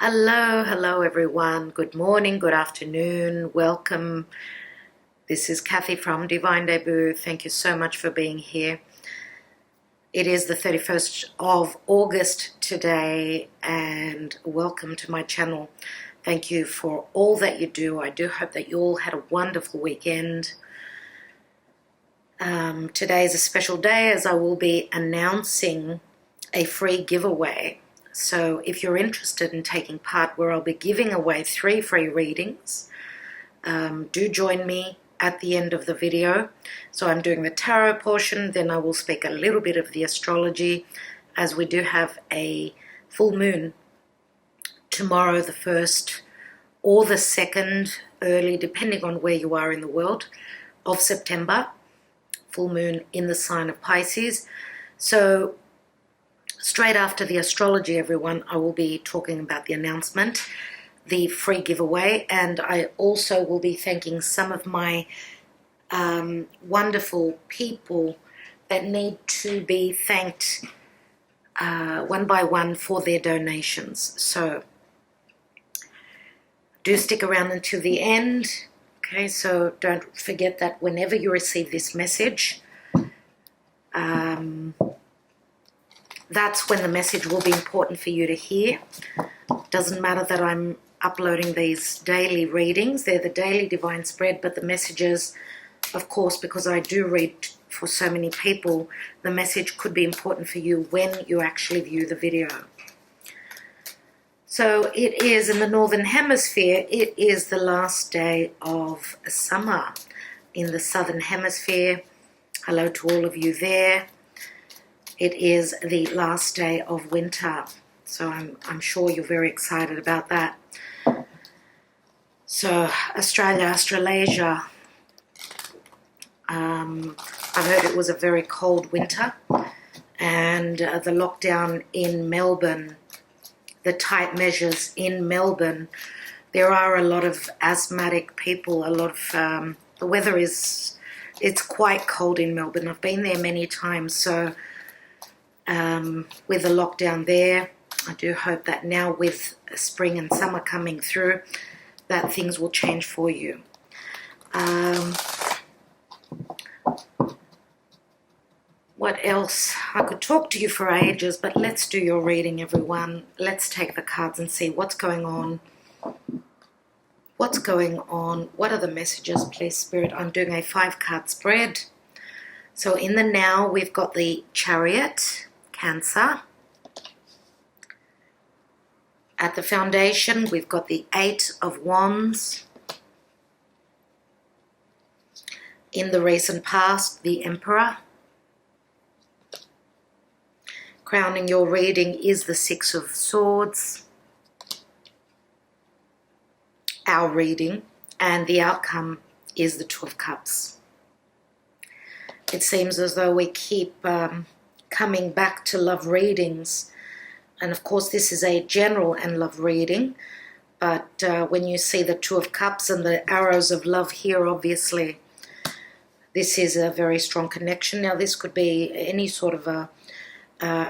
Hello everyone. Good morning, good afternoon, welcome. This is Kathy from Divine Debut. Thank you so much for being here. It is the 31st of August today, and welcome to my channel. Thank you for all that you do. I do hope that you all had a wonderful weekend. Today is a special day as I will be announcing a free giveaway. So if you're interested in taking part, where I'll be giving away 3 free readings, do join me at the end of the video. So I'm doing the tarot portion, then I will speak a little bit of the astrology, as we do have a full moon tomorrow, the 1st or the 2nd, early, depending on where you are in the world, of September. Full moon in the sign of Pisces. So straight after the astrology, everyone, I will be talking about the announcement, the free giveaway, and I also will be thanking some of my wonderful people that need to be thanked one by one for their donations. So do stick around until the end. Okay, so don't forget that whenever you receive this message, that's when the message will be important for you to hear. Doesn't matter that I'm uploading these daily readings. They're the daily divine spread, but the messages, of course, because I do read for so many people, the message could be important for you when you actually view the video. So it is in the Northern Hemisphere, it is the last day of summer. In the Southern Hemisphere, hello to all of you there. It is the last day of winter, so I'm sure you're very excited about that. So Australia, Australasia, I've heard it was a very cold winter, and the lockdown in Melbourne, the tight measures in Melbourne, there are a lot of asthmatic people, a lot of, the weather it's quite cold in Melbourne. I've been there many times, so with the lockdown there, I do hope that now with spring and summer coming through, that things will change for you. What else? I could talk to you for ages, but let's do your reading, everyone. Let's take the cards and see what's going on. What's going on? What are the messages, please, Spirit? I'm doing a 5-card spread. So in the now, we've got the Chariot, Cancer. At the foundation, we've got the 8 of Wands. In the recent past, the Emperor. Crowning your reading is the 6 of Swords. Our reading, and the outcome is the 2 of Cups. It seems as though we keep coming back to love readings, and of course this is a general and love reading, but when you see the 2 of Cups and the arrows of love here, obviously this is a very strong connection. Now this could be any sort of a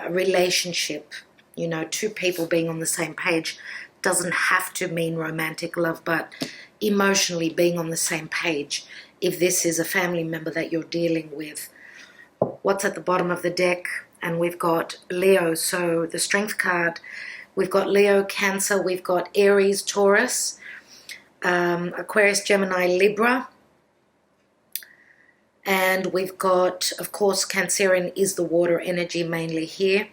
relationship, you know, 2 people being on the same page. Doesn't have to mean romantic love, but emotionally being on the same page. If this is a family member that you're dealing with. What's at the bottom of the deck? And we've got Leo. So the Strength card, we've got Leo, Cancer, we've got Aries, Taurus, Aquarius, Gemini, Libra. And we've got, of course, Cancerian is the water energy mainly here.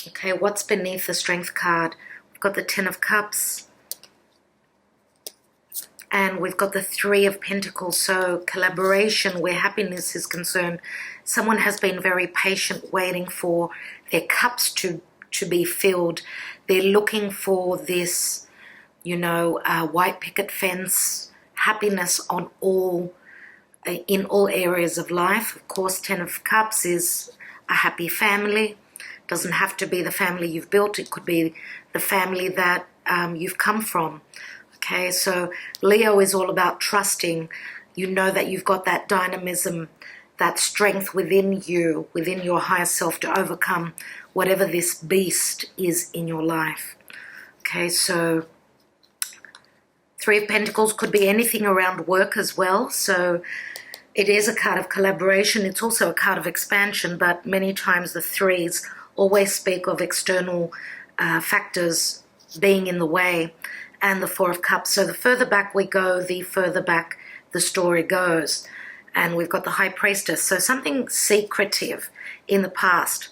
Okay, what's beneath the Strength card? We've got the 10 of Cups. And we've got the 3 of Pentacles, so collaboration where happiness is concerned. Someone has been very patient waiting for their cups to be filled. They're looking for this, you know, white picket fence, happiness on in all areas of life. Of course, 10 of Cups is a happy family. Doesn't have to be the family you've built. It could be the family that you've come from. Okay, so Leo is all about trusting. You know that you've got that dynamism, that strength within you, within your higher self to overcome whatever this beast is in your life. Okay, so Three of Pentacles could be anything around work as well. So it is a card of collaboration. It's also a card of expansion, but many times the threes always speak of external factors being in the way, and the Four of Cups. So the further back we go, the further back the story goes. And we've got the High Priestess. So something secretive in the past.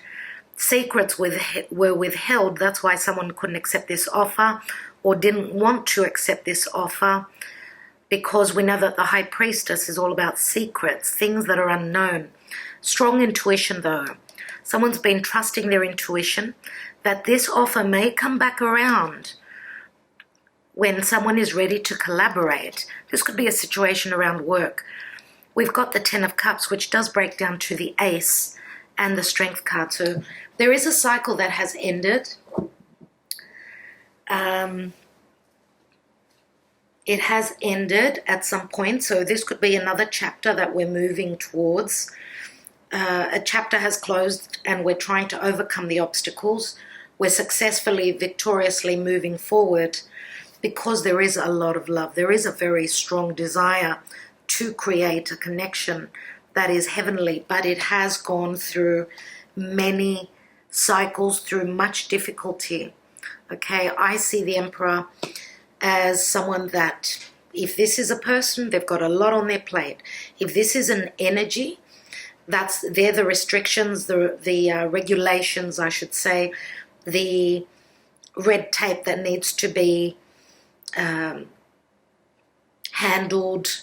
Secrets were withheld. That's why someone couldn't accept this offer or didn't want to accept this offer, because we know that the High Priestess is all about secrets, things that are unknown. Strong intuition though. Someone's been trusting their intuition that this offer may come back around when someone is ready to collaborate. This could be a situation around work. We've got the Ten of Cups, which does break down to the Ace and the Strength card. So there is a cycle that has ended. It has ended at some point, so this could be another chapter that we're moving towards. A chapter has closed and we're trying to overcome the obstacles. We're successfully, victoriously moving forward because there is a lot of love. There is a very strong desire to create a connection that is heavenly, but it has gone through many cycles, through much difficulty. Okay, I see the Emperor as someone that, if this is a person, they've got a lot on their plate. If this is an energy, they're the restrictions, the regulations, I should say, the red tape that needs to be handled,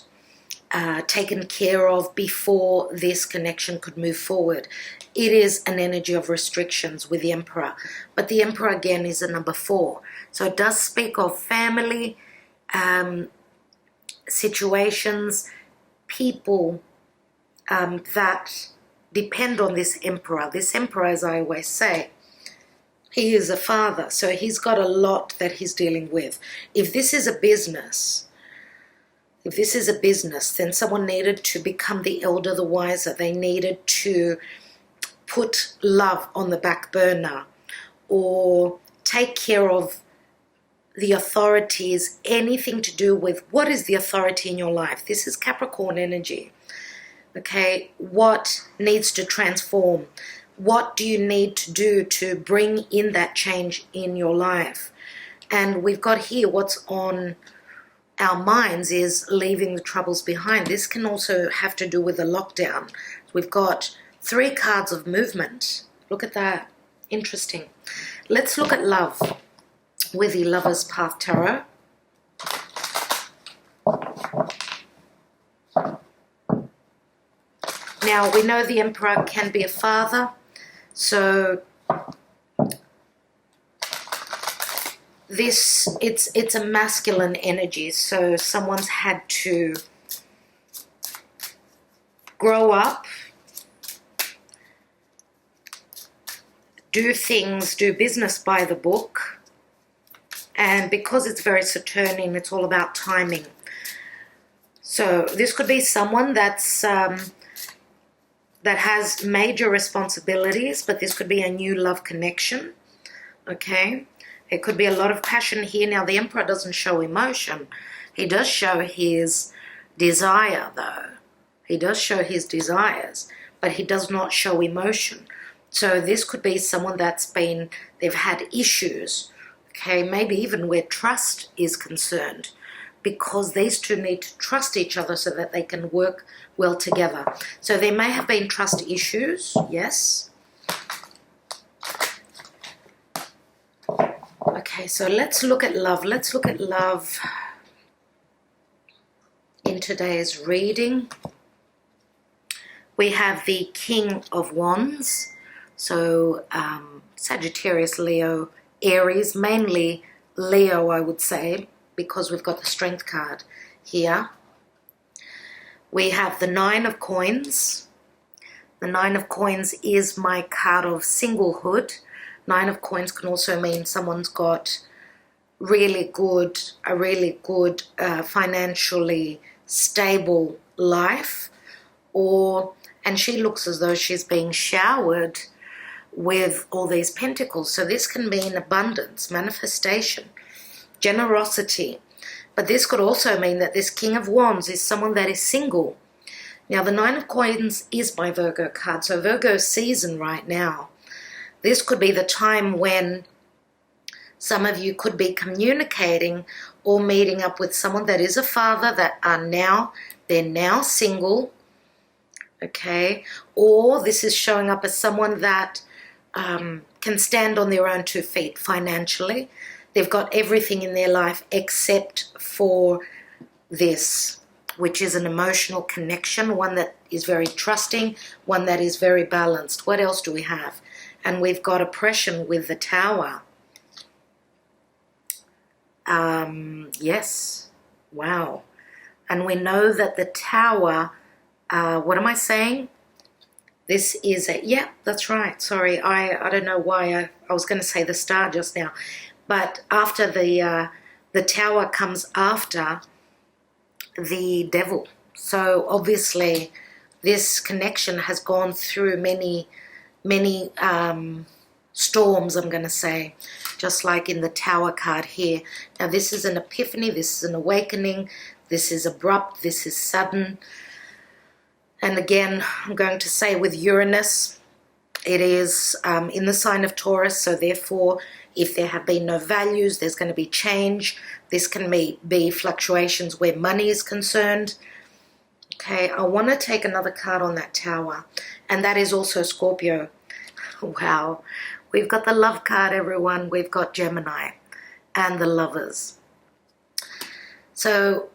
taken care of before this connection could move forward. It is an energy of restrictions with the Emperor. But the Emperor, again, is a number 4. So it does speak of family, situations, people that depend on this Emperor. This Emperor, as I always say, he is a father, so he's got a lot that he's dealing with. If this is a business, then someone needed to become the elder, the wiser. They needed to put love on the back burner or take care of the authorities, anything to do with what is the authority in your life. This is Capricorn energy. Okay, what needs to transform? What do you need to do to bring in that change in your life? And we've got here what's on our minds is leaving the troubles behind. This can also have to do with the lockdown. We've got 3 cards of movement. Look at that. Interesting. Let's look at love with the Lover's Path Tarot. Now, we know the Emperor can be a father, so it's a masculine energy, so someone's had to grow up, do business by the book, and because it's very Saturnian, it's all about timing. So this could be someone that's that has major responsibilities, but this could be a new love connection. Okay, it could be a lot of passion here. Now, the Emperor doesn't show emotion. He does show his desire, though. He does show his desires, but he does not show emotion. So this could be someone they've had issues, okay, maybe even where trust is concerned, because these two need to trust each other so that they can work well together. So there may have been trust issues, yes. Okay, so let's look at love. Let's look at love in today's reading. We have the King of Wands. So Sagittarius, Leo, Aries, mainly Leo, I would say, because we've got the Strength card here. We have the Nine of Coins. The Nine of Coins is my card of singlehood. Nine of Coins can also mean someone's got a really good financially stable life, and she looks as though she's being showered with all these pentacles. So this can mean abundance, manifestation. generosity. But this could also mean that this King of Wands is someone that is single. Now, the Nine of Coins is my Virgo card, so Virgo season right now. This could be the time when some of you could be communicating or meeting up with someone that is a father that they're now single, okay? Or this is showing up as someone that can stand on their own 2 feet financially. They've got everything in their life except for this, which is an emotional connection, one that is very trusting, one that is very balanced. What else do we have? And we've got oppression with the Tower. Yes. Wow. And we know that the Tower, what am I saying? This is yeah, that's right. Sorry, I don't know why I was going to say the Star just now. But after the Tower comes after the Devil. So obviously this connection has gone through many storms, I'm going to say, just like in the Tower card here. Now this is an epiphany, this is an awakening, this is abrupt, this is sudden. And again, I'm going to say with Uranus, it is in the sign of Taurus, so therefore if there have been no values, there's going to be change. This can be fluctuations where money is concerned. Okay, I want to take another card on that Tower, and that is also Scorpio. Wow, we've got the Love card, everyone. We've got Gemini and the Lovers. So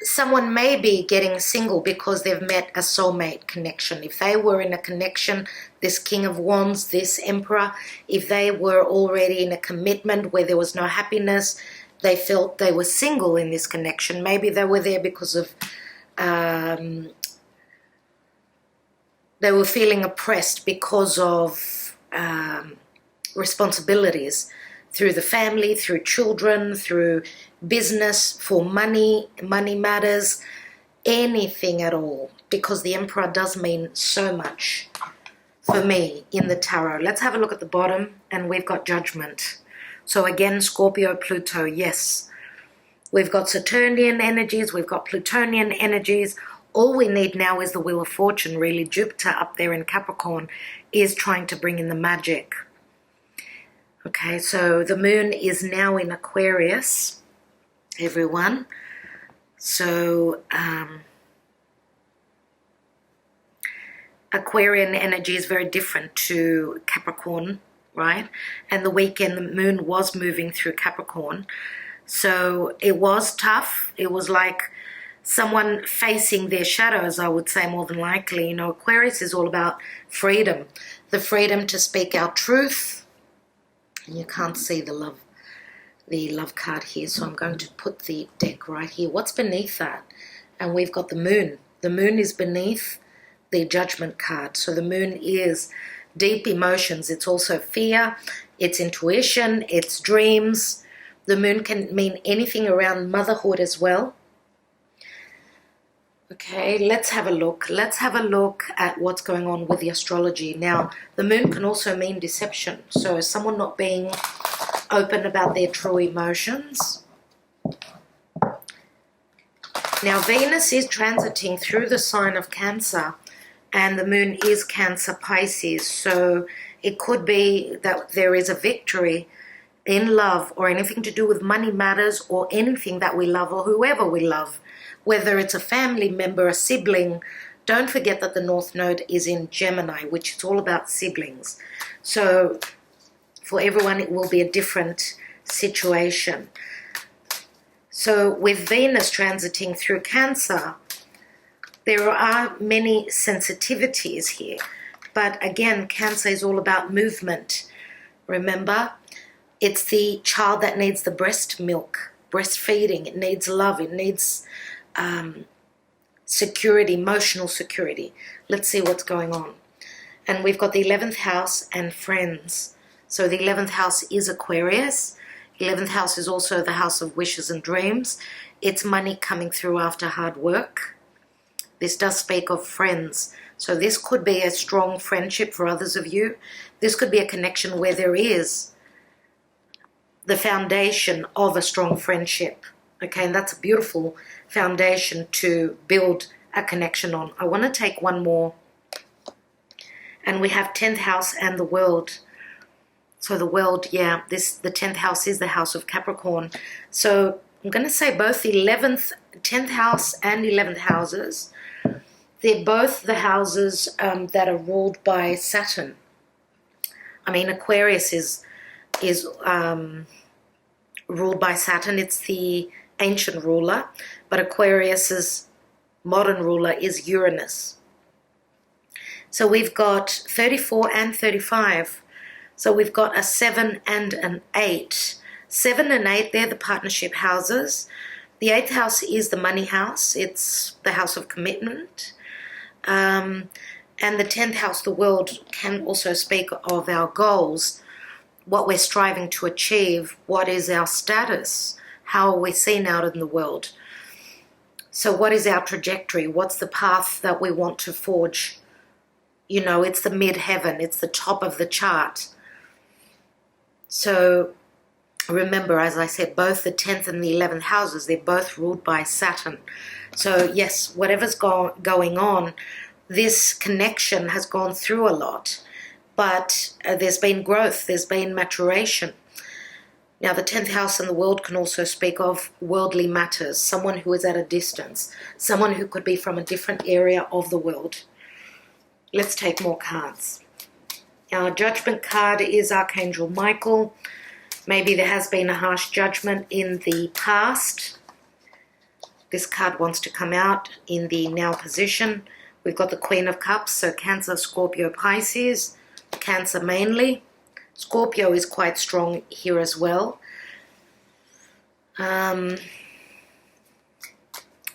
someone may be getting single because they've met a soulmate connection. If they were in a connection, this King of Wands, this Emperor, if they were already in a commitment where there was no happiness, they felt they were single in this connection. Maybe they were there because of they were feeling oppressed because of responsibilities through the family, through children, through business, for money matters, anything at all, because the Emperor does mean so much for me in the tarot. Let's have a look at the bottom, and we've got Judgment. So again, Scorpio, Pluto, yes. We've got Saturnian energies, we've got Plutonian energies. All we need now is the Wheel of Fortune, really. Jupiter up there in Capricorn is trying to bring in the magic. Okay, so the moon is now in Aquarius, everyone. So Aquarian energy is very different to Capricorn, right? And the weekend, the moon was moving through Capricorn. So it was tough. It was like someone facing their shadows, I would say, more than likely. You know, Aquarius is all about freedom. The freedom to speak our truth. And you can't see the love card here, so I'm going to put the deck right here. What's beneath that? And we've got the moon. The moon is beneath the Judgment card. So the moon is deep emotions. It's also fear, it's intuition, it's dreams. The moon can mean anything around motherhood as well. Okay, let's have a look. Let's have a look at what's going on with the astrology. Now, the moon can also mean deception. So someone not being open about their true emotions. Now, Venus is transiting through the sign of Cancer, and the moon is Cancer Pisces. So it could be that there is a victory in love, or anything to do with money matters, or anything that we love, or whoever we love. Whether it's a family member, a sibling. Don't forget that the North Node is in Gemini, which is all about siblings. So for everyone, it will be a different situation. So with Venus transiting through Cancer, there are many sensitivities here. But again, Cancer is all about movement. Remember, it's the child that needs the breast milk, breastfeeding. It needs love. It needs security, emotional security. Let's see what's going on. And we've got the 11th house and friends. So the 11th house is Aquarius. 11th house is also the house of wishes and dreams. It's money coming through after hard work. This does speak of friends. So this could be a strong friendship for others of you. This could be a connection where there is the foundation of a strong friendship. Okay, and that's a beautiful foundation to build a connection on. I want to take one more. And we have 10th house and the world. So the world, yeah, the 10th house is the house of Capricorn. So I'm going to say both the 10th house and 11th houses, they're both the houses that are ruled by Saturn. I mean, Aquarius is ruled by Saturn. It's the ancient ruler, but Aquarius's modern ruler is Uranus. So we've got 34 and 35. So we've got a 7 and an 8. 7 and 8, they're the partnership houses. The 8th house is the money house. It's the house of commitment. And the 10th house, the world, can also speak of our goals, what we're striving to achieve, what is our status, how are we seen out in the world. So what is our trajectory? What's the path that we want to forge? You know, it's the mid-heaven. It's the top of the chart. So remember, as I said, both the 10th and the 11th houses, they're both ruled by Saturn. So yes, whatever's going on, this connection has gone through a lot. But there's been growth. There's been maturation. Now, the 10th house in the world can also speak of worldly matters, someone who is at a distance, someone who could be from a different area of the world. Let's take more cards. Our judgment card is Archangel Michael. Maybe there has been a harsh judgment in the past. This card wants to come out in the now position. We've got the Queen of Cups, so Cancer, Scorpio, Pisces. Cancer mainly. Scorpio is quite strong here as well. A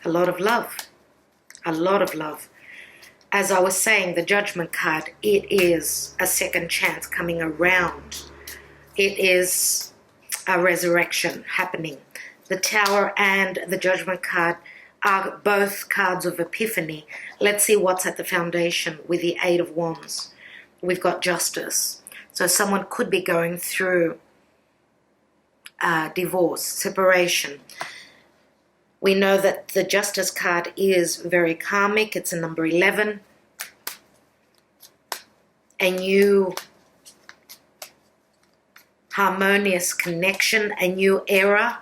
lot of love. A lot of love. As I was saying, the Judgment card, it is a second chance coming around. It is a resurrection happening. The Tower and the Judgment card are both cards of epiphany. Let's see what's at the foundation with the Eight of Wands. We've got Justice. So someone could be going through divorce, separation. We know that the Justice card is very karmic. It's a number 11. A new harmonious connection, a new era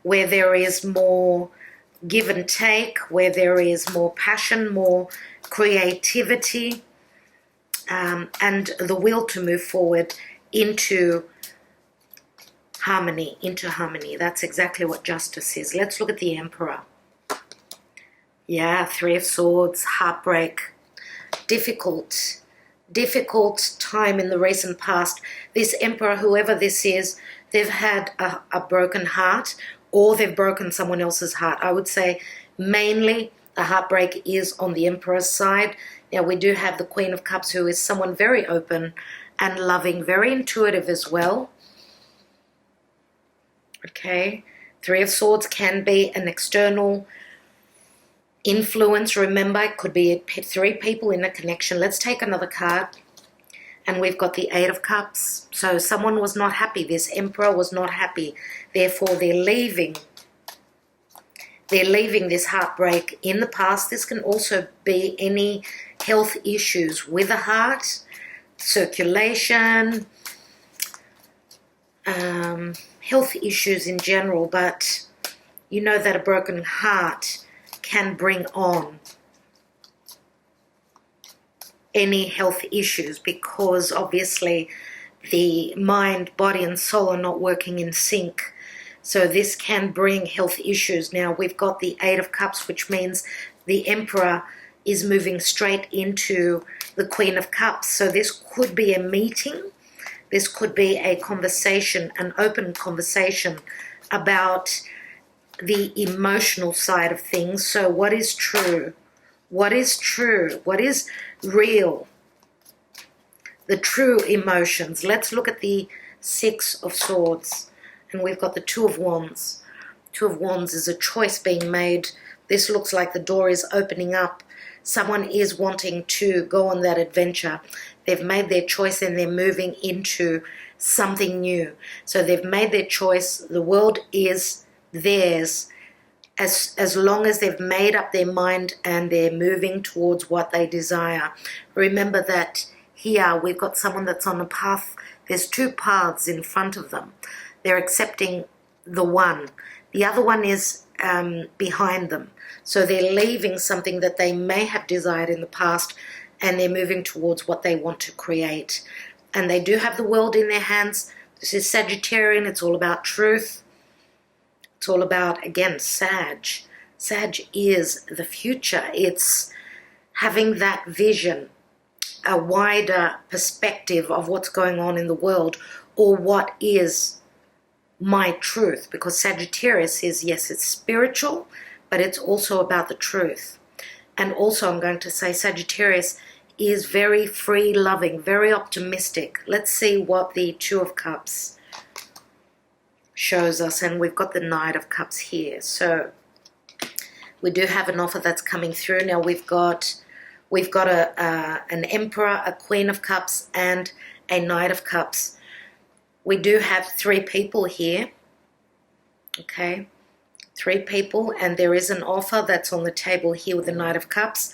where there is more give and take, where there is more passion, more creativity, and the will to move forward into harmony, That's exactly what Justice is. Let's look at the Emperor. Yeah, Three of Swords, heartbreak, difficult time in the recent past. This Emperor, whoever this is, they've had a broken heart, or they've broken someone else's heart. I would say mainly the heartbreak is on the Emperor's side. Now, we do have the Queen of Cups, who is someone very open and loving, very intuitive as well. Okay, Three of Swords can be an external influence. Remember, it could be 3 people in a connection. Let's take another card. And we've got the Eight of Cups. So someone was not happy. This Emperor was not happy. Therefore, they're leaving. They're leaving this heartbreak in the past. This can also be any health issues with the heart, circulation, health issues in general. But you know that a broken heart can bring on any health issues, because obviously the mind, body and soul are not working in sync. So this can bring health issues. Now, we've got the Eight of Cups, which means the Emperor is moving straight into the Queen of Cups. So this could be a meeting. This could be a conversation, an open conversation about the emotional side of things. So what is true? What is true? What is real? The true emotions. Let's look at the Six of Swords. And we've got the Two of Wands. Two of Wands is a choice being made. This looks like the door is opening up. Someone is wanting to go on that adventure. They've made their choice and they're moving into something new. So they've made their choice. The world is theirs as long as they've made up their mind and they're moving towards what they desire. Remember that here we've got someone that's on a path. There's two paths in front of them. They're accepting the one. The other one is behind them. So they're leaving something that they may have desired in the past, and they're moving towards what they want to create. And they do have the world in their hands. This is Sagittarian. It's all about truth. It's all about, again, Sag. Sag is the future. It's having that vision, a wider perspective of what's going on in the world, or what is my truth. Because Sagittarius is, yes, it's spiritual, but it's also about the truth. And also I'm going to say Sagittarius is very free-loving, very optimistic. Let's see what the Two of Cups shows us. And we've got the Knight of Cups here. So we do have an offer that's coming through. Now we've got an Emperor, a Queen of Cups, and a Knight of Cups. We do have three people here. Okay, three people, and there is an offer that's on the table here with the Knight of Cups.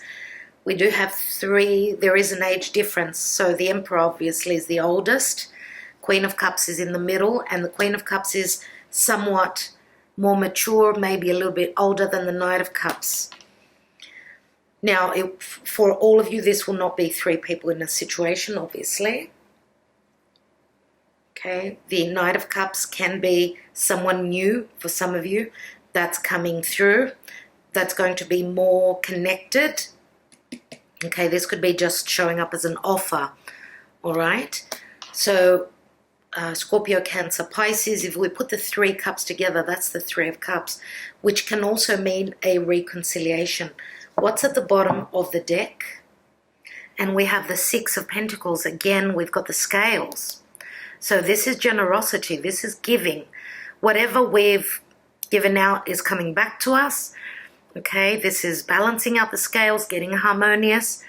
We do have three. There is an age difference. So the Emperor obviously is the oldest. Queen of Cups is in the middle, and the Queen of Cups is somewhat more mature, maybe a little bit older than the Knight of Cups. Now, for all of you, this will not be three people in a situation, obviously. Okay, the Knight of Cups can be someone new for some of you that's coming through, that's going to be more connected. Okay, this could be just showing up as an offer, all right? So Scorpio, Cancer, Pisces, if we put the three cups together, that's the Three of Cups, which can also mean a reconciliation. What's at the bottom of the deck? And we have the Six of Pentacles. Again, we've got the scales. So this is generosity. This is giving. Whatever we've given out is coming back to us. Okay, this is balancing out the scales, getting harmonious.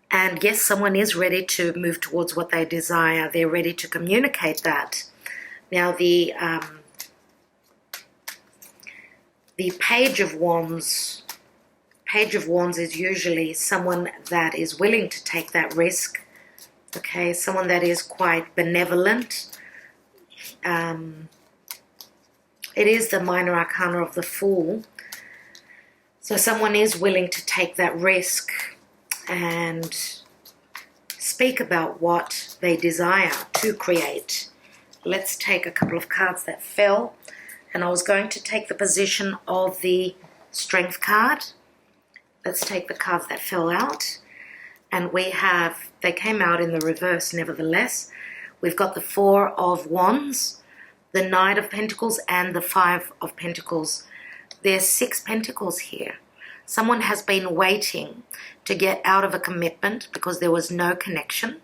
And yes, someone is ready to move towards what they desire. They're ready to communicate that. Now the Page of Wands. Page of Wands is usually someone that is willing to take that risk. Okay, someone that is quite benevolent. It is the minor arcana of the Fool. So someone is willing to take that risk and speak about what they desire to create. Let's take a couple of cards that fell. And I was going to take the position of the Strength card. Let's take the cards that fell out. And we have, they came out in the reverse nevertheless. We've got the Four of Wands, the Knight of Pentacles, and the Five of Pentacles. There's 6 pentacles here. Someone has been waiting to get out of a commitment because there was no connection.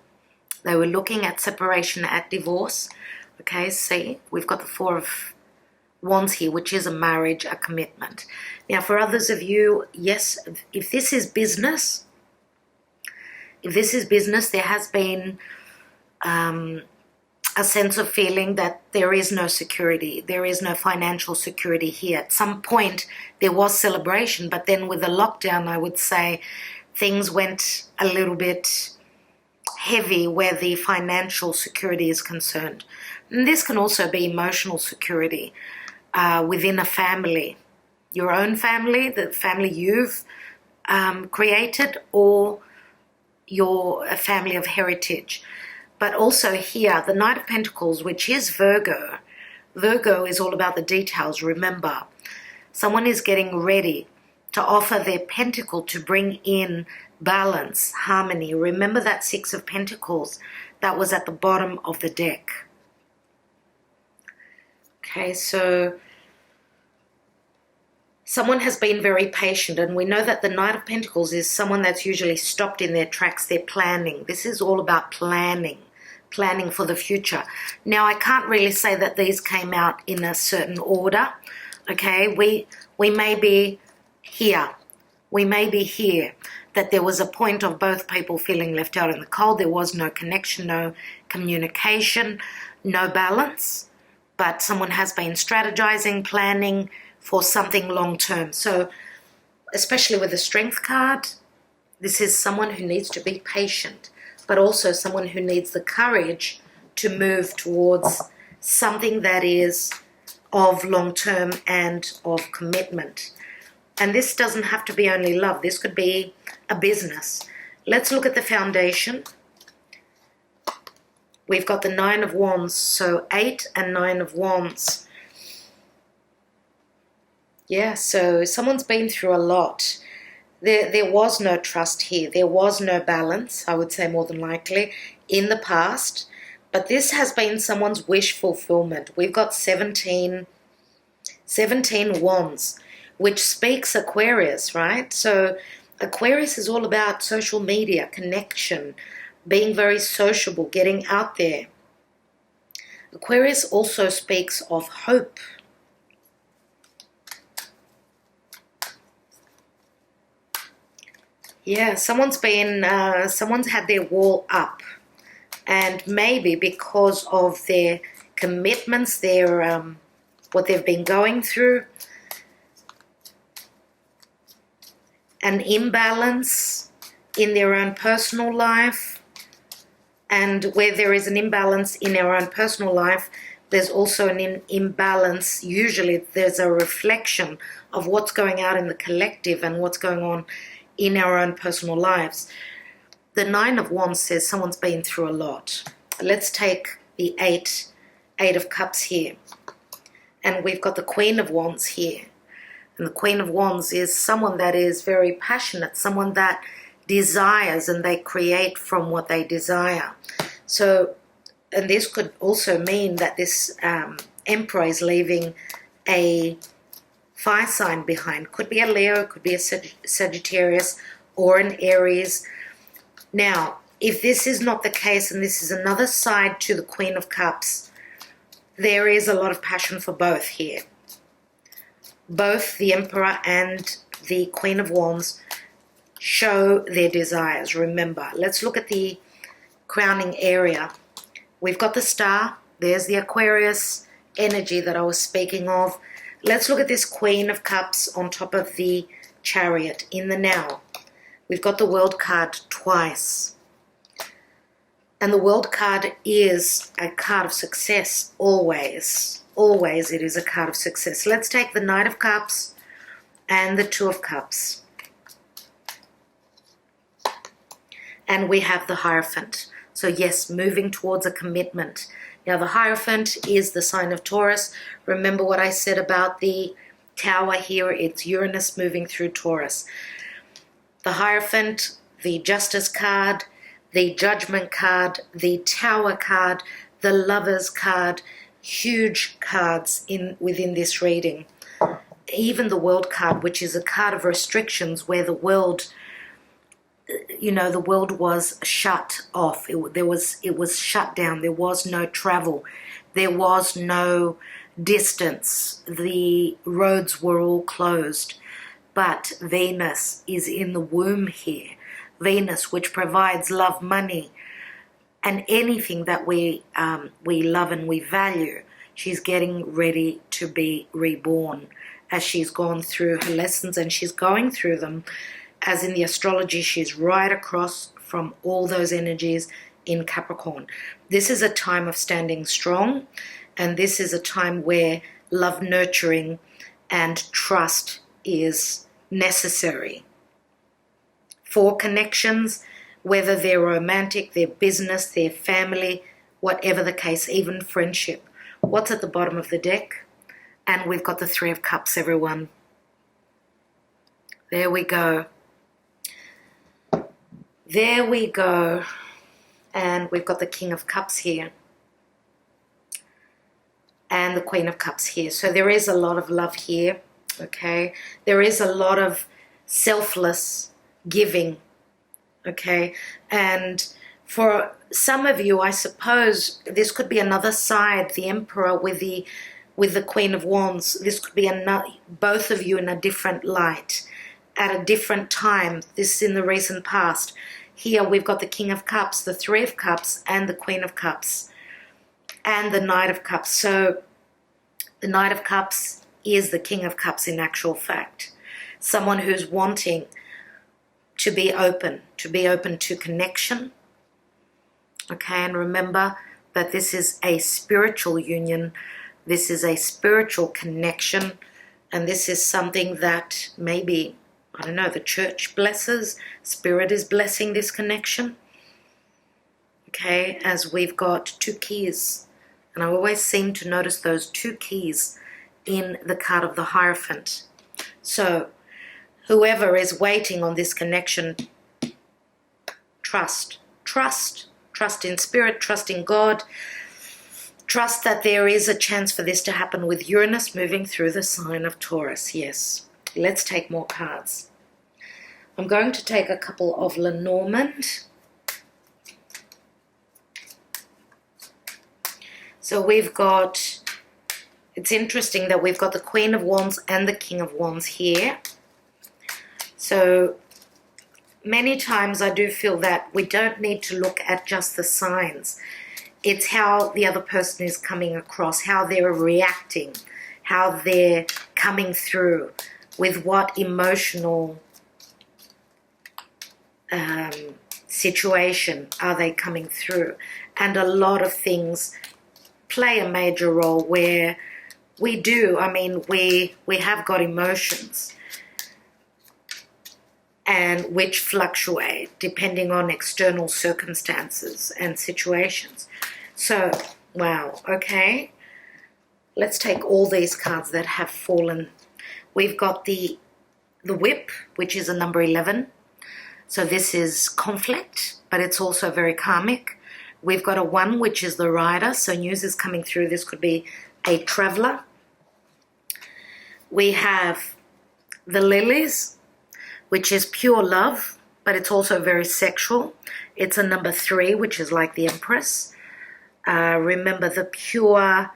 They were looking at separation, at divorce. Okay, see, we've got the Four of Wands here, which is a marriage, a commitment. Now, for others of you, yes, if this is business, there has been a sense of feeling that there is no security. There is no financial security here. At some point, there was celebration, but then with the lockdown, I would say things went a little bit heavy where the financial security is concerned. And this can also be emotional security within a family, your own family, the family you've created, or a family of heritage. But also here, the Knight of Pentacles, which is Virgo. Virgo is all about the details, remember. Someone is getting ready to offer their pentacle to bring in balance, harmony. Remember that Six of Pentacles that was at the bottom of the deck. Okay, so someone has been very patient, and we know that the Knight of Pentacles is someone that's usually stopped in their tracks. They're planning. This is all about planning for the future. Now, I can't really say that these came out in a certain order. Okay, we may be here. We may be here. that there was a point of both people feeling left out in the cold. There was no connection, no communication, no balance, but someone has been strategizing, planning for something long-term. So especially with the Strength card, this is someone who needs to be patient, but also someone who needs the courage to move towards something that is of long-term and of commitment. And this doesn't have to be only love. This could be a business. Let's look at the foundation. We've got the 9 of Wands, so 8 and 9 of Wands. Yeah, so someone's been through a lot. There was no trust here. There was no balance, I would say more than likely, in the past. But this has been someone's wish fulfillment. We've got 17 Wands, which speaks Aquarius, right? So Aquarius is all about social media, connection, being very sociable, getting out there. Aquarius also speaks of hope. Yeah, someone's had their wall up, and maybe because of their commitments, their what they've been going through, an imbalance in their own personal life. And where there is an imbalance in our own personal life, there's also an imbalance. Usually there's a reflection of what's going out in the collective and what's going on in our own personal lives. The 9 of Wands says someone's been through a lot. Let's take the 8 of Cups here. And we've got the Queen of Wands here. And the Queen of Wands is someone that is very passionate, someone that desires, and they create from what they desire. So, and this could also mean that this Emperor is leaving a fire sign behind. Could be a Leo, could be a Sagittarius, or an Aries. Now, if this is not the case, and this is another side to the Queen of Cups, there is a lot of passion for both here. Both the Emperor and the Queen of Wands show their desires. Remember, let's look at the crowning area. We've got the star. There's the Aquarius energy that I was speaking of. Let's look at this Queen of Cups on top of the Chariot in the now. We've got the World card twice. And the World card is a card of success, always. Always it is a card of success. Let's take the Knight of Cups and the 2 of Cups. And we have the Hierophant. So yes, moving towards a commitment. Now the Hierophant is the sign of Taurus. Remember what I said about the Tower here? It's Uranus moving through Taurus. The Hierophant, the Justice card, the Judgment card, the Tower card, the Lovers card, huge cards within this reading. Even the World card, which is a card of restrictions, where the world, the world was shut off. It was shut down. There was no travel. There was no distance. The roads were all closed. But Venus is in the womb here. Venus, which provides love, money, and anything that we love and we value. She's getting ready to be reborn as she's gone through her lessons, and she's going through them. As in the astrology, she's right across from all those energies in Capricorn. This is a time of standing strong, and this is a time where love, nurturing, and trust is necessary. For connections, whether they're romantic, they're business, they're family, whatever the case, even friendship. What's at the bottom of the deck? And we've got the 3 of Cups, everyone. There we go. There we go. And we've got the King of Cups here. And the Queen of Cups here. So there is a lot of love here, okay? There is a lot of selfless giving, okay? And for some of you, I suppose, this could be another side, the Emperor with the Queen of Wands. This could be both of you in a different light. at a different time. This is in the recent past. Here we've got the King of Cups, the Three of Cups, and the Queen of Cups, and the Knight of Cups. So the Knight of Cups is the King of Cups in actual fact. Someone who's wanting to be open to connection. Okay, and remember that this is a spiritual union. This is a spiritual connection. And this is something that maybe, I don't know, the church blesses. Spirit is blessing this connection. Okay, as we've got two keys. And I always seem to notice those two keys in the card of the Hierophant. So whoever is waiting on this connection, trust in spirit, trust in God, trust that there is a chance for this to happen with Uranus moving through the sign of Taurus. Yes, let's take more cards. I'm going to take a couple of Lenormand. So we've got, it's interesting that we've got the Queen of Wands and the King of Wands here. So many times I do feel that we don't need to look at just the signs. It's how the other person is coming across, how they're reacting, how they're coming through, with what emotional situation are they coming through. And a lot of things play a major role where we have got emotions, and which fluctuate depending on external circumstances and situations. So, wow, okay. Let's take all these cards that have fallen. We've got the Whip, which is a number 11. So this is conflict, but it's also very karmic. We've got a 1, which is the Rider. So news is coming through. This could be a traveler. We have the Lilies, which is pure love, but it's also very sexual. It's a number 3, which is like the Empress. Remember the pure,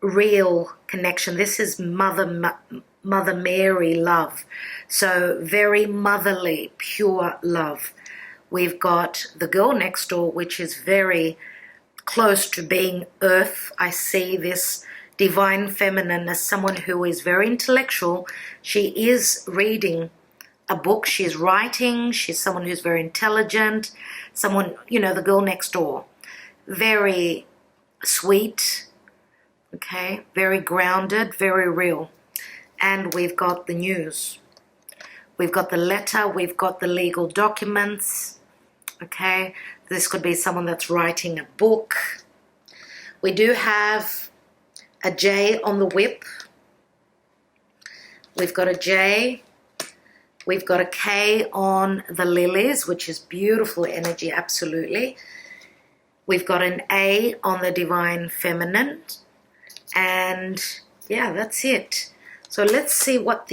real connection. This is Mother Mary love. So very motherly, pure love. We've got the Girl Next Door, which is very close to being earth. I see this divine feminine as someone who is very intellectual. She is reading a book, she's writing, she's someone who's very intelligent, someone, the Girl Next Door. Very sweet, okay, very grounded, very real. And we've got the news. We've got the letter, we've got the legal documents, okay. This could be someone that's writing a book. We do have a J on the Whip. We've got a J. We've got a K on the Lilies, which is beautiful energy, absolutely. We've got an A on the Divine Feminine. And yeah, that's it. So let's see what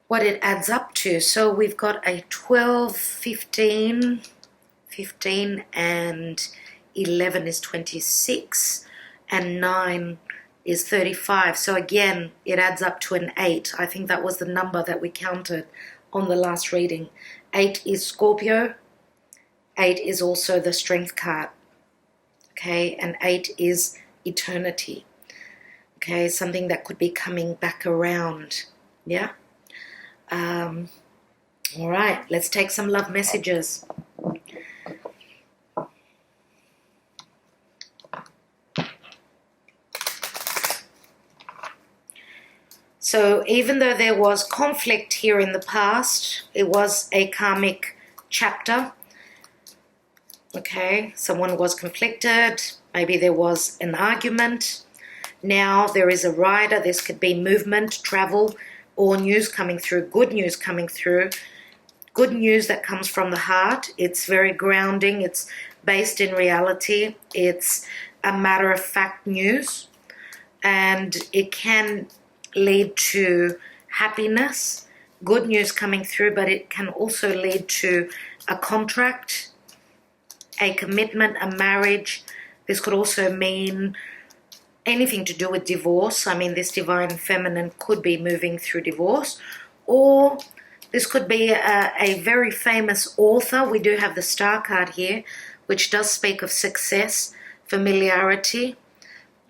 what it adds up to. So we've got a 12, 15, 15 and 11 is 26, and 9 is 35. So again, it adds up to an 8. I think that was the number that we counted on the last reading. 8 is Scorpio. 8 is also the Strength card. Okay, and 8 is eternity. Okay, something that could be coming back around. Yeah. All right, let's take some love messages. So even though there was conflict here in the past, it was a karmic chapter. Okay, someone was conflicted, maybe there was an argument. Now there is a rider. This could be movement, travel, or news coming through, good news coming through, good news that comes from the heart. It's very grounding. It's based in reality. It's a matter-of-fact news, and it can lead to happiness, good news coming through, but it can also lead to a contract, a commitment, a marriage. This could also mean anything to do with divorce. I mean, this divine feminine could be moving through divorce, or this could be a very famous author. We do have the star card here, which does speak of success, familiarity.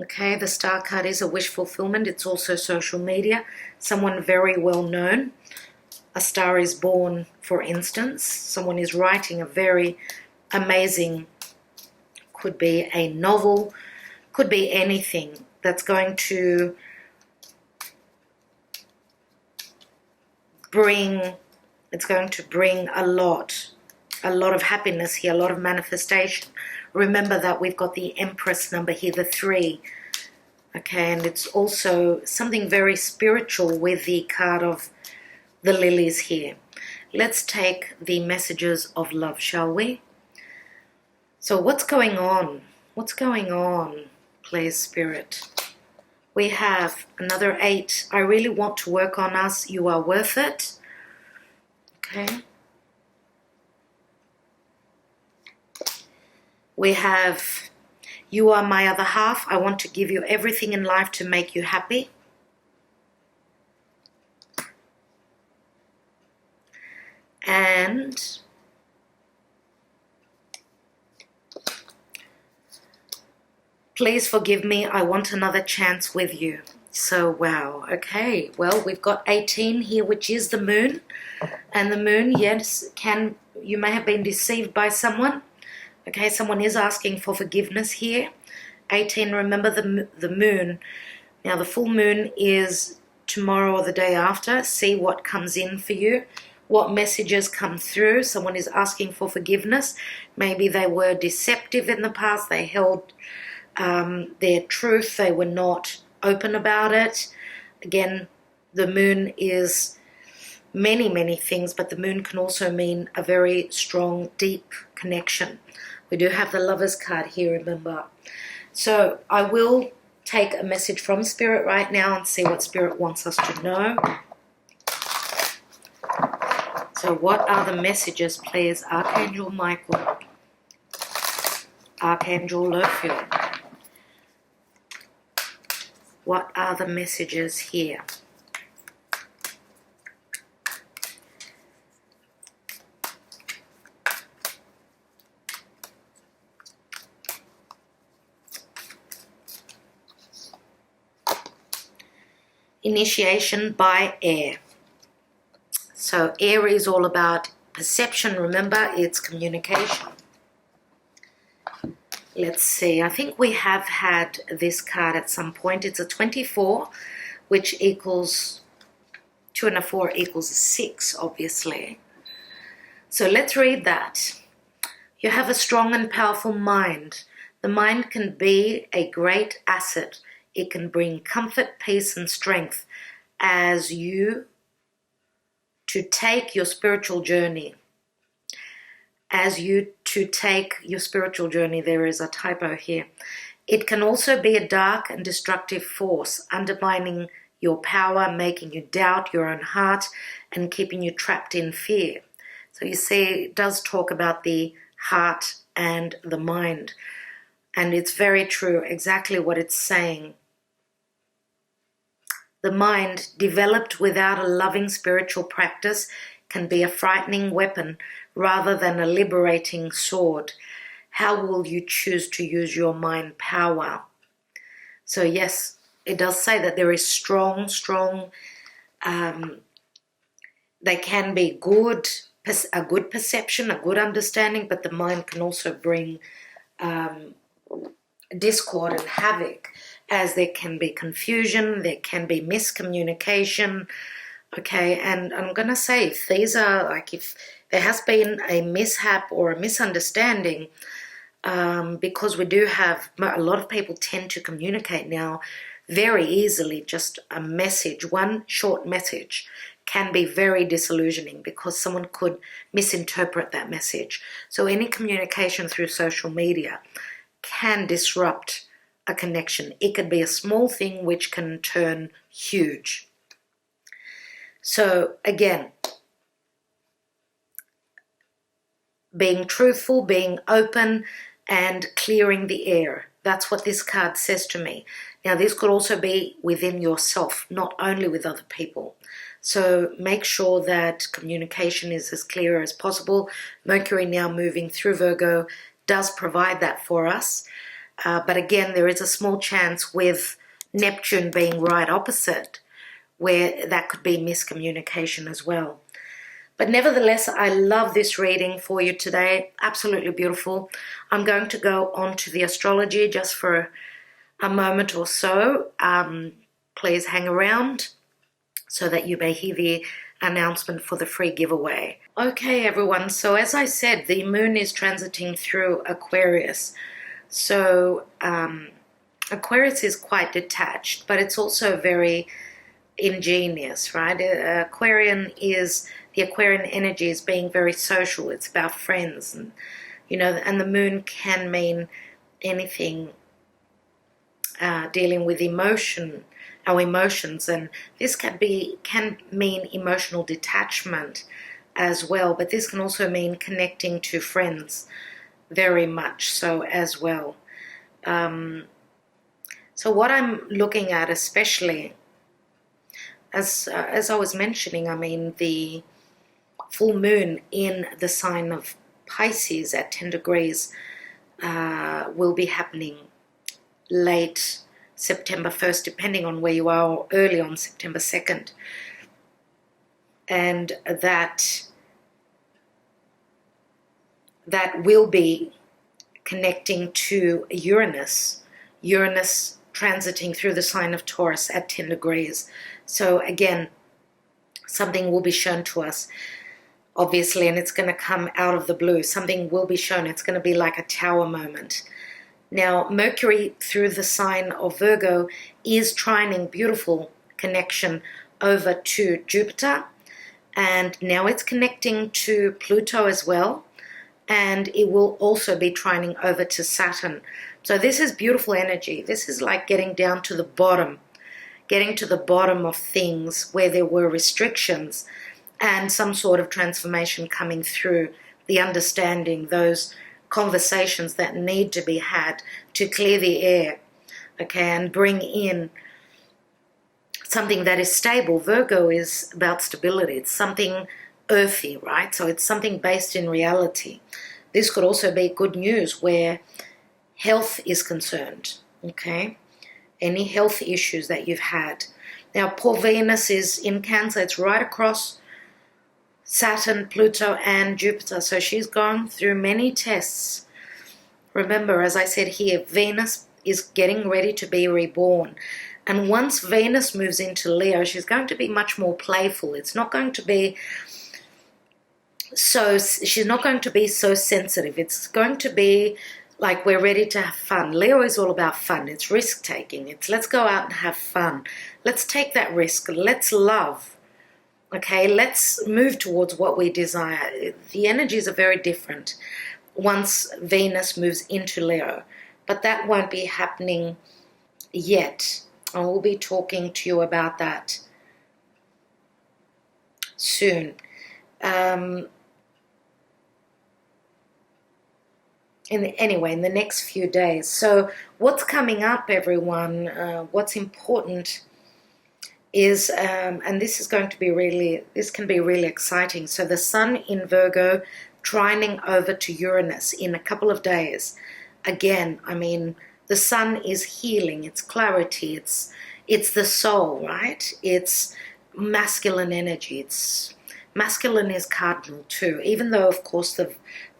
Okay, the star card is a wish fulfillment. It's also social media, someone very well known. A Star is Born, for instance. Someone is writing a very amazing, could be a novel, could be anything that's going to bring, it's going to bring a lot of happiness here, a lot of manifestation. Remember that we've got the Empress number here, the 3. Okay, and it's also something very spiritual with the card of the lilies here. Let's take the messages of love, shall we? So what's going on? What's going on, please, Spirit? We have another 8. I really want to work on us. You are worth it. Okay. We have, you are my other half. I want to give you everything in life to make you happy. And please forgive me. I want another chance with you. So, wow. Okay. Well, we've got 18 here, which is the moon. And the moon, yes, you may have been deceived by someone. Okay, someone is asking for forgiveness here. 18, remember the moon. Now, the full moon is tomorrow or the day after. See what comes in for you, what messages come through. Someone is asking for forgiveness. Maybe they were deceptive in the past. They held their truth. They were not open about it. Again, the moon is many, many things, but the moon can also mean a very strong, deep connection. We do have the Lover's card here, remember. So I will take a message from Spirit right now and see what Spirit wants us to know. So what are the messages, please? Archangel Michael, Archangel Lophiel. What are the messages here? Initiation by air. So air is all about perception. Remember, it's communication. Let's see. I think we have had this card at some point. It's a 24, which equals 2 and a 4 equals a 6, obviously. So let's read that. You have a strong and powerful mind. The mind can be a great asset. It can bring comfort, peace, and strength as you to take your spiritual journey. As you to take your spiritual journey, there is a typo here. It can also be a dark and destructive force, undermining your power, making you doubt your own heart, and keeping you trapped in fear. So you see, it does talk about the heart and the mind. And it's very true, exactly what it's saying. The mind, developed without a loving spiritual practice, can be a frightening weapon rather than a liberating sword. How will you choose to use your mind power? So yes, it does say that there is strong, they can be good, a good perception, a good understanding, but the mind can also bring discord and havoc, as there can be confusion, there can be miscommunication. Okay, and I'm going to say, if these are, like, if there has been a mishap or a misunderstanding, because we do have, a lot of people tend to communicate now very easily. Just a message, one short message can be very disillusioning because someone could misinterpret that message. So any communication through social media can disrupt a connection. It could be a small thing which can turn huge. So again, being truthful, being open, and clearing the air. That's what this card says to me. Now, this could also be within yourself, not only with other people. So make sure that communication is as clear as possible. Mercury now moving through Virgo does provide that for us. But again, there is a small chance with Neptune being right opposite where that could be miscommunication as well. But nevertheless, I love this reading for you today. Absolutely beautiful. I'm going to go on to the astrology just for a moment or so. Please hang around so that you may hear the announcement for the free giveaway. Okay, everyone. So as I said, the moon is transiting through Aquarius. So Aquarius is quite detached, but it's also very ingenious, right? The Aquarian energy is being very social. It's about friends, and and the moon can mean anything dealing with our emotions, and this can mean emotional detachment as well. But this can also mean connecting to friends, very much so as well. So what I'm looking at, especially as I was mentioning, I mean, the full moon in the sign of Pisces at 10 degrees will be happening late September 1st, depending on where you are, or early on September 2nd. And that will be connecting to Uranus transiting through the sign of Taurus at 10 degrees. So again, something will be shown to us, obviously, and it's going to come out of the blue. Something will be shown. It's going to be like a tower moment. Now, Mercury through the sign of Virgo is trining, beautiful connection over to Jupiter, and now it's connecting to Pluto as well, and it will also be trining over to Saturn. So this is beautiful energy. This is like getting down to the bottom, of things where there were restrictions, and some sort of transformation coming through, the understanding, those conversations that need to be had to clear the air, okay, and bring in something that is stable. Virgo is about stability. It's something earthy, right? So it's something based in reality. This could also be good news where health is concerned, okay? Any health issues that you've had. Now, poor Venus is in Cancer. It's right across Saturn, Pluto, and Jupiter. So she's gone through many tests. Remember, as I said here, Venus is getting ready to be reborn. And once Venus moves into Leo, she's going to be much more playful. It's not going to be she's not going to be so sensitive. It's going to be like we're ready to have fun. Leo is all about fun. It's risk-taking. It's let's go out and have fun. Let's take that risk. Let's love. Okay, let's move towards what we desire. The energies are very different once Venus moves into Leo. But that won't be happening yet. I will be talking to you about that soon. In the next few days. So what's coming up, everyone, what's important is, and this can be really exciting. So the sun in Virgo trining over to Uranus in a couple of days. Again, I mean, the sun is healing, it's clarity, it's the soul, right? It's masculine energy. It's masculine is cardinal too, even though, of course,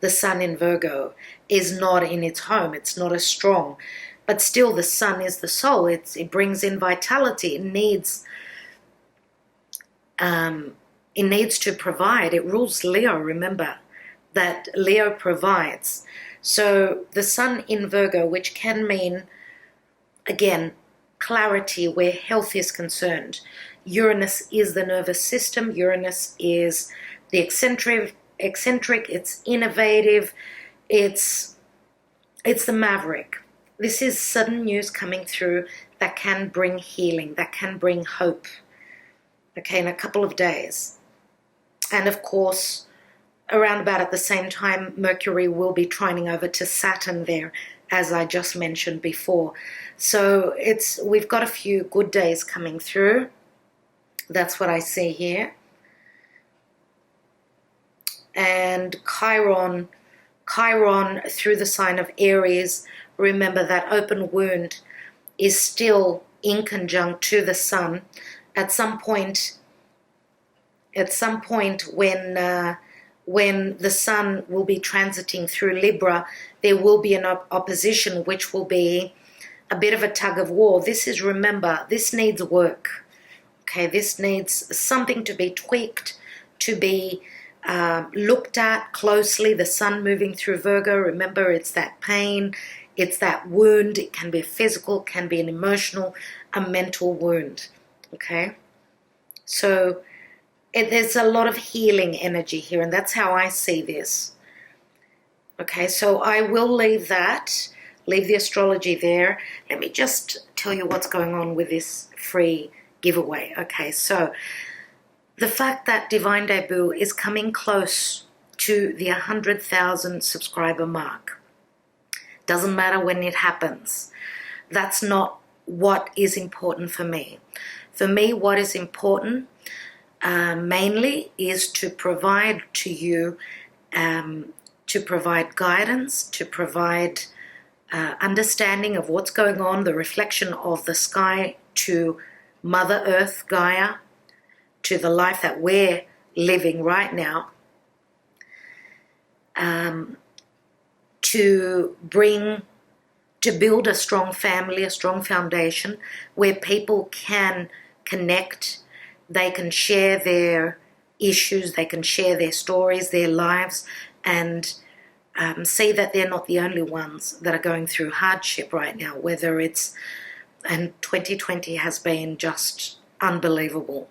the sun in Virgo is not in its home. It's not as strong. But still, the sun is the soul. It brings in vitality. It needs to provide. It rules Leo, remember, that Leo provides. So the sun in Virgo, which can mean, again, clarity where health is concerned. Uranus is the nervous system. Uranus is the eccentric, it's innovative, it's the maverick. This is sudden news coming through that can bring healing, that can bring hope, okay, in a couple of days. And of course, around about at the same time, Mercury will be trining over to Saturn there as I just mentioned before. So we've got a few good days coming through. That's what I see here. And Chiron through the sign of Aries, remember that open wound is still in conjunct to the sun. At some point when the sun will be transiting through Libra, there will be an opposition, which will be a bit of a tug of war. Remember, this needs work. Okay, this needs something to be tweaked, to be looked at closely. The sun moving through Virgo, remember, it's that pain, it's that wound. It can be physical, can be an emotional, a mental wound. Okay, so there's a lot of healing energy here, and that's how I see this. Okay, so I will leave the astrology there. Let me just tell you what's going on with this free giveaway. Okay, so the fact that Divine Debut is coming close to the 100,000 subscriber mark. Doesn't matter when it happens. That's not what is important for me. For me, what is important mainly is to provide to you, to provide guidance, to provide understanding of what's going on, the reflection of the sky to Mother Earth, Gaia, to the life that we're living right now, to build a strong family, a strong foundation where people can connect, they can share their issues, they can share their stories, their lives, and see that they're not the only ones that are going through hardship right now, and 2020 has been just unbelievable.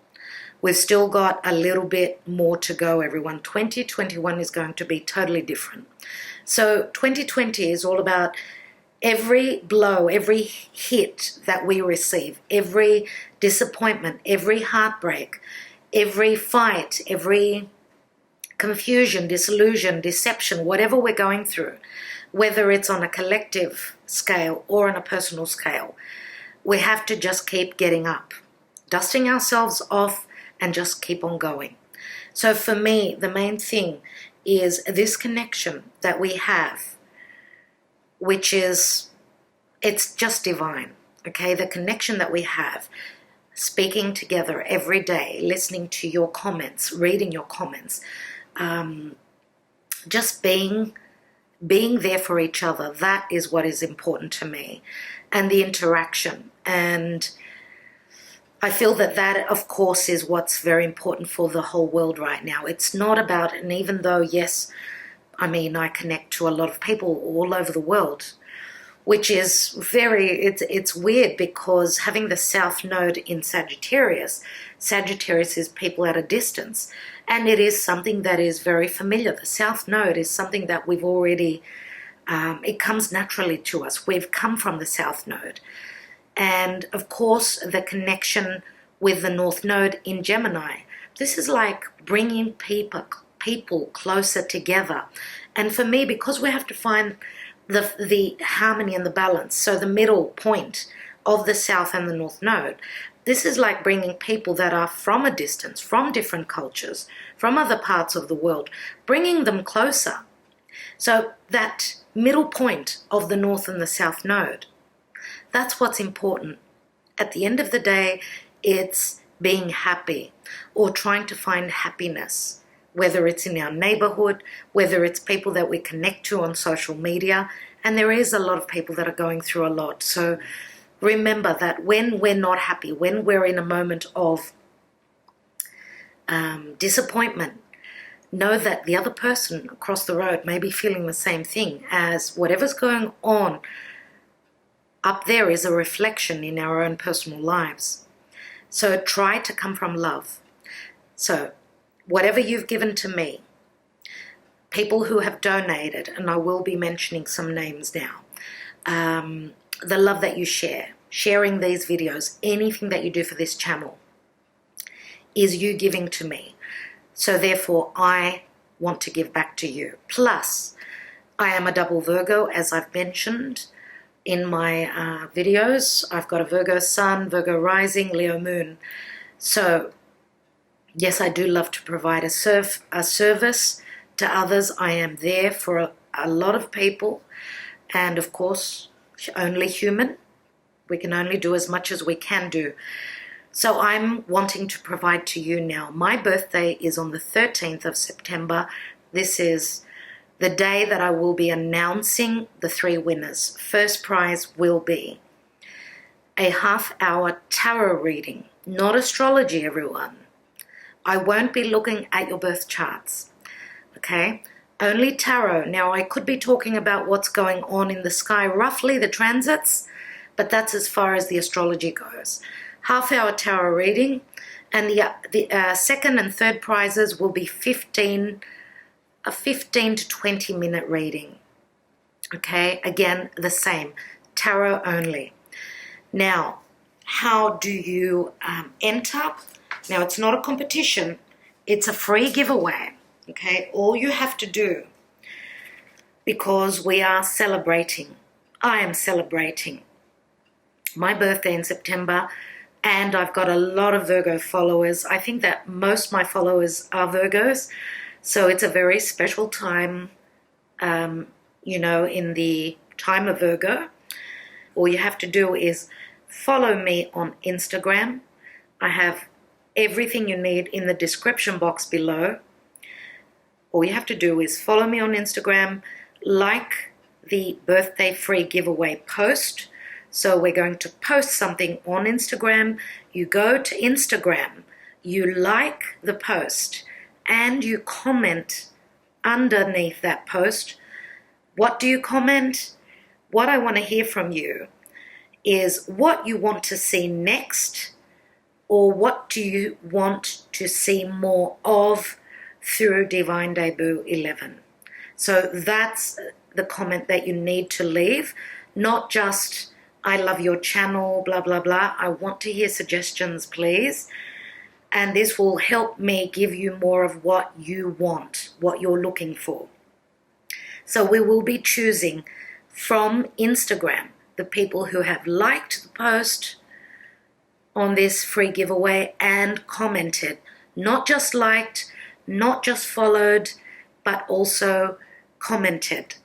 We've still got a little bit more to go, everyone. 2021 is going to be totally different. So 2020 is all about every blow, every hit that we receive, every disappointment, every heartbreak, every fight, every confusion, disillusion, deception, whatever we're going through, whether it's on a collective scale or on a personal scale, we have to just keep getting up, dusting ourselves off, and just keep on going. So for me, the main thing is this connection that we have, which is, it's just divine, okay? The connection that we have, speaking together every day, listening to your comments, reading your comments, just being there for each other, that is what is important to me, and the interaction. And I feel that, of course, is what's very important for the whole world right now. It's not about, and even though, yes, I mean, I connect to a lot of people all over the world, which is it's weird because having the South Node in Sagittarius is people at a distance, and it is something that is very familiar. The South Node is something that we've already, it comes naturally to us. We've come from the South Node. And of course, the connection with the North Node in Gemini. This is like bringing people closer together. And for me, because we have to find the harmony and the balance, so the middle point of the South and the North Node, this is like bringing people that are from a distance, from different cultures, from other parts of the world, bringing them closer. So that middle point of the North and the South Node, that's what's important. At the end of the day, it's being happy or trying to find happiness, whether it's in our neighborhood, whether it's people that we connect to on social media. And there is a lot of people that are going through a lot. So remember that when we're not happy, when we're in a moment of disappointment, know that the other person across the road may be feeling the same thing, as whatever's going on up there is a reflection in our own personal lives. So try to come from love. So whatever you've given to me, people who have donated, and I will be mentioning some names now, the love that you share, sharing these videos, anything that you do for this channel is you giving to me. So therefore, I want to give back to you. Plus, I am a double Virgo, as I've mentioned in my videos. I've got a Virgo Sun, Virgo Rising, Leo Moon. So yes, I do love to provide a service to others. I am there for a lot of people, and of course, only human. We can only do as much as we can do. So I'm wanting to provide to you now. My birthday is on the 13th of September. This is the day that I will be announcing the 3 winners. First prize will be a half-hour tarot reading, not astrology, everyone. I won't be looking at your birth charts, okay? Only tarot. Now, I could be talking about what's going on in the sky, roughly the transits, but that's as far as the astrology goes. Half-hour tarot reading, and the second and third prizes will be a 15 to 20-minute reading, okay? Again, the same, tarot only. Now, how do you enter? Now, it's not a competition, it's a free giveaway, okay? All you have to do, because we are celebrating, I am celebrating my birthday in September, and I've got a lot of Virgo followers. I think that most of my followers are Virgos, so it's a very special time, you know, in the time of Virgo. All you have to do is follow me on Instagram. I have everything you need in the description box below. All you have to do is follow me on Instagram, like the birthday free giveaway post. So we're going to post something on Instagram. You go to Instagram, you like the post, and you comment underneath that post. What do you comment? What I want to hear from you is what you want to see next, or what do you want to see more of through Divine Debut 11. So that's the comment that you need to leave, not just, I love your channel, blah, blah, blah. I want to hear suggestions, please. And this will help me give you more of what you want, what you're looking for. So we will be choosing from Instagram the people who have liked the post on this free giveaway and commented, not just liked, not just followed, but also commented.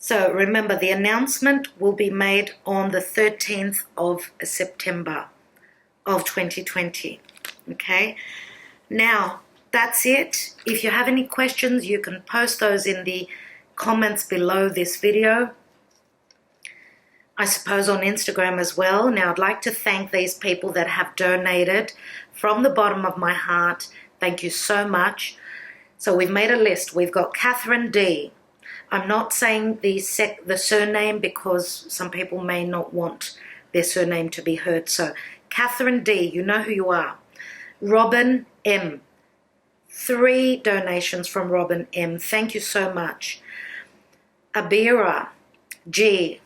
So remember, the announcement will be made on the 13th of September of 2020, okay? Now, that's it. If you have any questions, you can post those in the comments below this video. I suppose on Instagram as well. Now, I'd like to thank these people that have donated from the bottom of my heart. Thank you so much. So we've made a list. We've got Catherine D. I'm not saying the surname because some people may not want their surname to be heard. So Catherine D, you know who you are. Robin M. 3 donations from Robin M. Thank you so much. Abira G.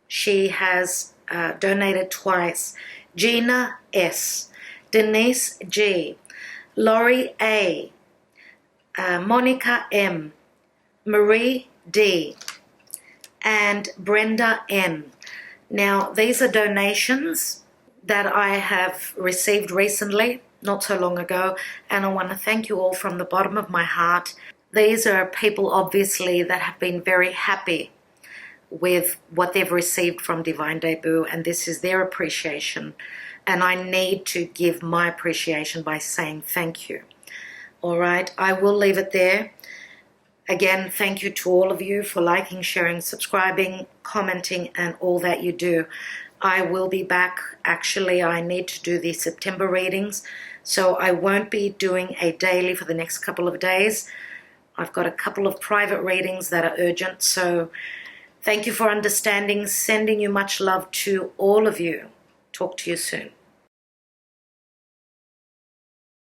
She has donated twice. Gina S. Denise G. Laurie A. Monica M. Marie D. and Brenda N. Now, these are donations that I have received recently, not so long ago, and I want to thank you all from the bottom of my heart. These are people, obviously, that have been very happy with what they've received from Divine Debut, and this is their appreciation, and I need to give my appreciation by saying thank you. All right, I will leave it there. Again, thank you to all of you for liking, sharing, subscribing, commenting, and all that you do. I will be back. Actually, I need to do the September readings, so I won't be doing a daily for the next couple of days. I've got a couple of private readings that are urgent, so thank you for understanding. Sending you much love to all of you. Talk to you soon.